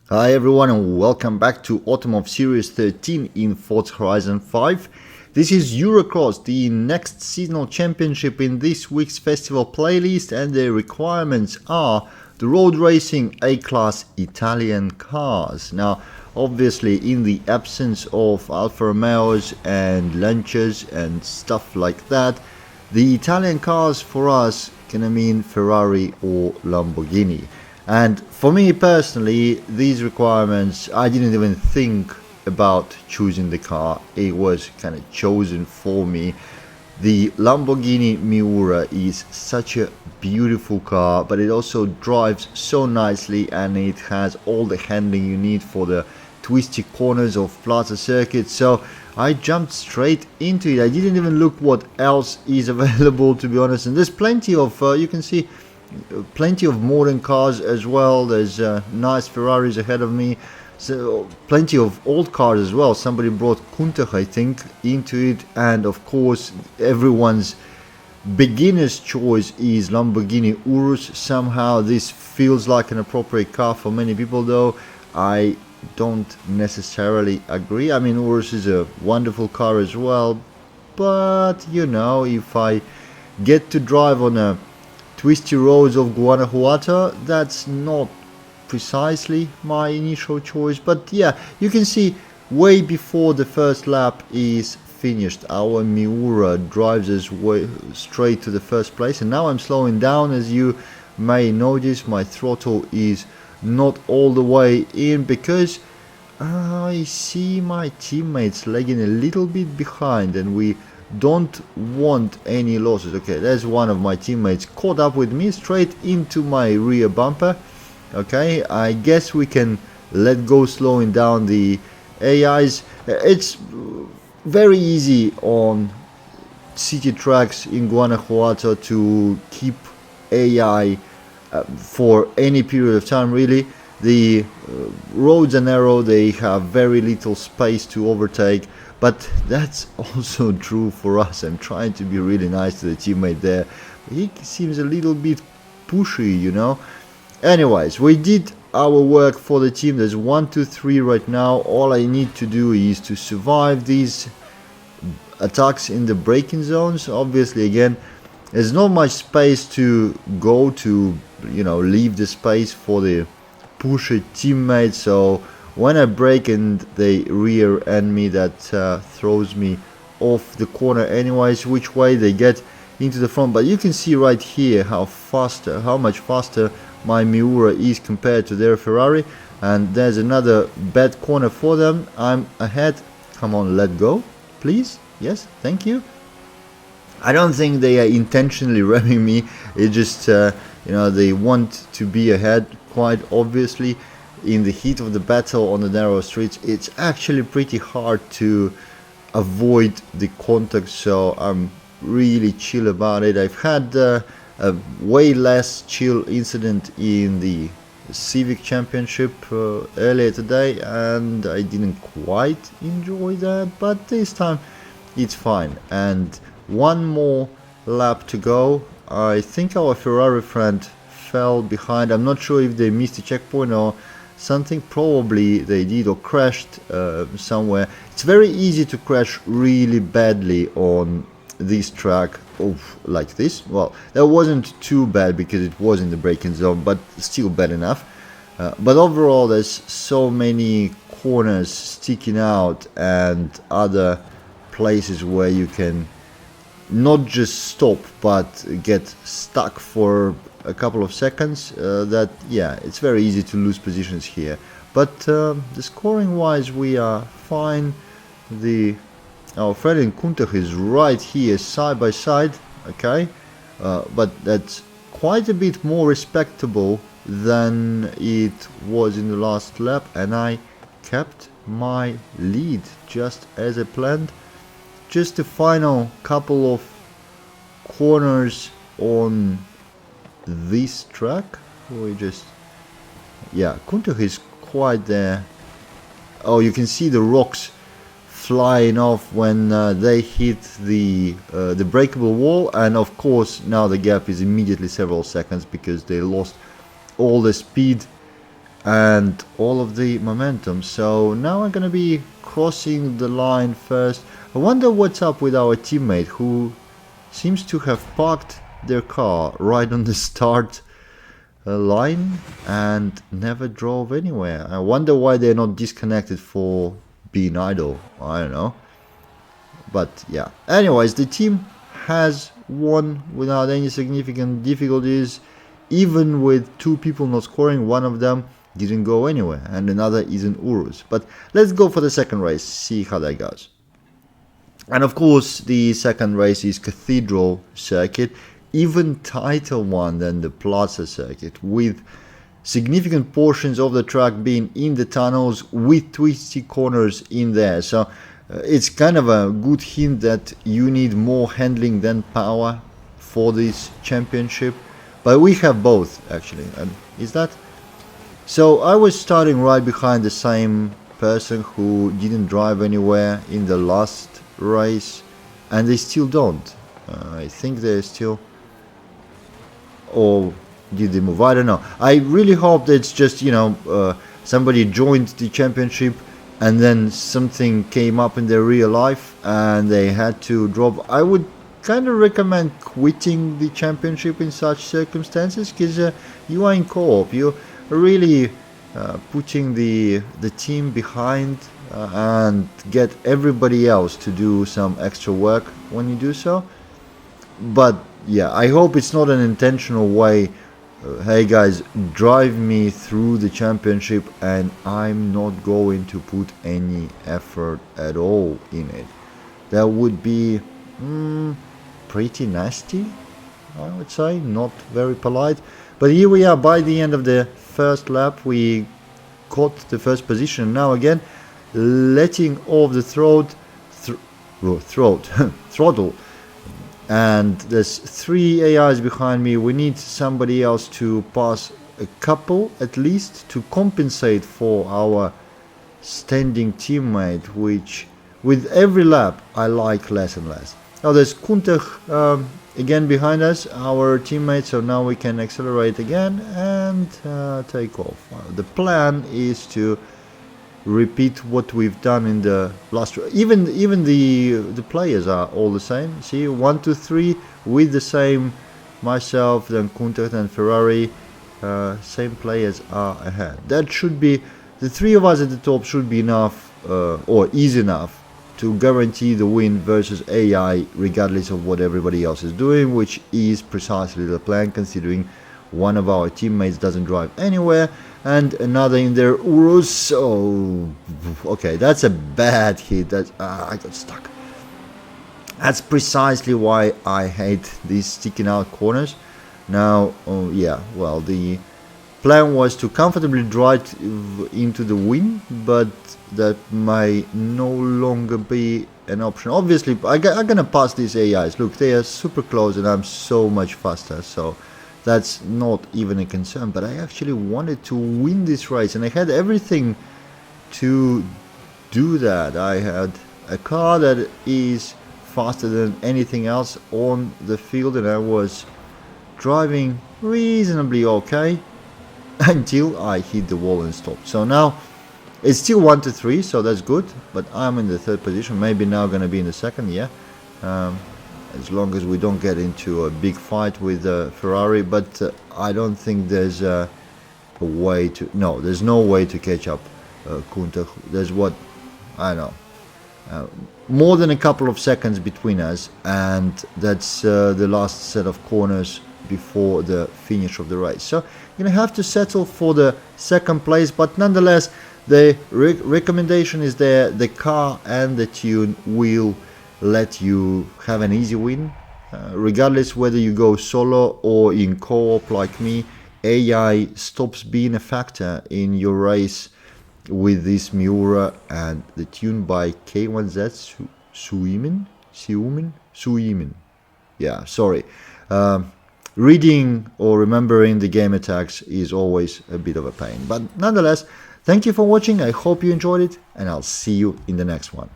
Hi everyone and welcome back to Autumn of Series 13 in Forza Horizon 5. This is Eurocross, the next seasonal championship in this week's festival playlist, and the requirements are the road racing A-class Italian cars. Now, obviously in the absence of Alfa Romeos and Lancias and stuff like that, the Italian cars for us gonna mean Ferrari or Lamborghini. And for me personally, these requirements, I didn't even think about choosing the car. It was kind of chosen for me. The Lamborghini Miura is such a beautiful car, but it also drives so nicely, and it has all the handling you need for the twisty corners of Plaza Circuit. So I jumped straight into it. I didn't even look what else is available, to be honest. And there's plenty of, you can see, plenty of modern cars as well. There's nice Ferraris ahead of me, so plenty of old cars as well. Somebody brought Countach, I think, into it, and of course everyone's beginner's choice is Lamborghini Urus. Somehow this feels like an appropriate car for many people, though I don't necessarily agree. I mean, Urus is a wonderful car as well, but you know, if I get to drive on a twisty roads of Guanajuato, that's not precisely my initial choice. But yeah, you can see way before the first lap is finished, our Miura drives us way straight to the first place. And now I'm slowing down. As you may notice, my throttle is not all the way in because I see my teammates lagging a little bit behind, and we don't want any losses. Okay, there's one of my teammates caught up with me straight into my rear bumper. Okay, I guess we can let go slowing down the AIs. It's very easy on city tracks in Guanajuato to keep AI for any period of time, really. The roads are narrow, they have very little space to overtake, but that's also true for us. I'm trying to be really nice to the teammate there. He seems a little bit pushy, you know. Anyways, we did our work for the team. There's 1, 2, 3 right now. All I need to do is to survive these attacks in the braking zones. Obviously, again, there's not much space to go to, you know, leave the space for the pushy teammate. So when I brake and they rear end me, that throws me off the corner anyways, which way they get into the front. But you can see right here how much faster my Miura is compared to their Ferrari. And there's another bad corner for them. I'm ahead. Come on, let go, please. Yes, thank you. I don't think they are intentionally ramming me. It just, you know, they want to be ahead, quite obviously. In the heat of the battle on the narrow streets, it's actually pretty hard to avoid the contact, so I'm really chill about it. I've had a way less chill incident in the Civic Championship earlier today, and I didn't quite enjoy that, but this time it's fine. And one more lap to go. I think our Ferrari friend fell behind. I'm not sure if they missed a checkpoint or something. Probably they did, or crashed somewhere. It's very easy to crash really badly on this track like this. Well, that wasn't too bad because it was in the braking zone, but still bad enough. But overall, there's so many corners sticking out and other places where you can not just stop but get stuck for a couple of seconds. That, yeah, it's very easy to lose positions here. But the scoring wise, we are fine. Our friend in Countach is right here side by side. Okay, but that's quite a bit more respectable than it was in the last lap, and I kept my lead just as I planned. Just the final couple of corners on this track. Countach is quite there. Oh, you can see the rocks flying off when they hit the breakable wall, and of course now the gap is immediately several seconds because they lost all the speed and all of the momentum. So now I'm gonna be crossing the line first. I wonder what's up with our teammate who seems to have parked their car right on the start line and never drove anywhere. I wonder why they're not disconnected for being idle. I don't know. But yeah, anyways, the team has won without any significant difficulties, even with two people not scoring. One of them didn't go anywhere and another is in Urus. But let's go for the second race, see how that goes. And of course the second race is Cathedral Circuit, even tighter one than the Plaza Circuit, with significant portions of the track being in the tunnels with twisty corners in there. So it's kind of a good hint that you need more handling than power for this championship, but we have both actually. And is that so? I was starting right behind the same person who didn't drive anywhere in the last race, and they still don't. I think they're still, or did they move? I don't know. I really hope that it's just, you know, somebody joined the championship and then something came up in their real life and they had to drop. I would kind of recommend quitting the championship in such circumstances, because you are in co-op. You're really putting the team behind and get everybody else to do some extra work when you do so. But yeah, I hope it's not an intentional way. Hey guys, drive me through the championship and I'm not going to put any effort at all in it. That would be pretty nasty, I would say, not very polite. But here we are by the end of the first lap. We caught the first position. Now again, letting off the throttle. And there's 3 AIs behind me. We need somebody else to pass a couple at least to compensate for our standing teammate, which with every lap I like less and less. Now there's Kunter again behind us, our teammate, so now we can accelerate again and take off. The plan is to repeat what we've done in the last. Even the players are all the same. See, 1, 2, 3 with the same, myself, then Kunter, then Ferrari. Same players are ahead. That should be, the 3 of us at the top should be enough, or is enough, to guarantee the win versus AI, regardless of what everybody else is doing, which is precisely the plan, considering one of our teammates doesn't drive anywhere and another in their Urus. So okay, that's a bad hit. That I got stuck. That's precisely why I hate these sticking out corners. Now yeah, well, the plan was to comfortably drive into the win, but that may no longer be an option. Obviously I'm gonna pass these AIs. Look, they are super close and I'm so much faster, so that's not even a concern. But I actually wanted to win this race and I had everything to do that. I had a car that is faster than anything else on the field and I was driving reasonably okay until I hit the wall and stopped. So now it's still 1 to 3, so that's good, but I'm in the 3rd position, maybe now gonna be in the 2nd, yeah, as long as we don't get into a big fight with Ferrari. But I don't think there's a way to, no, there's no way to catch up Kunter. There's what, I don't know, more than a couple of seconds between us, and that's the last set of corners before the finish of the race. So you're gonna have to settle for the 2nd place, but nonetheless the recommendation is there. The car and the tune will let you have an easy win, regardless whether you go solo or in co-op like me. AI stops being a factor in your race with this Miura and the tune by K1Z Suimin. Yeah, sorry. Reading or remembering the game attacks is always a bit of a pain, but nonetheless, thank you for watching. I hope you enjoyed it and I'll see you in the next one.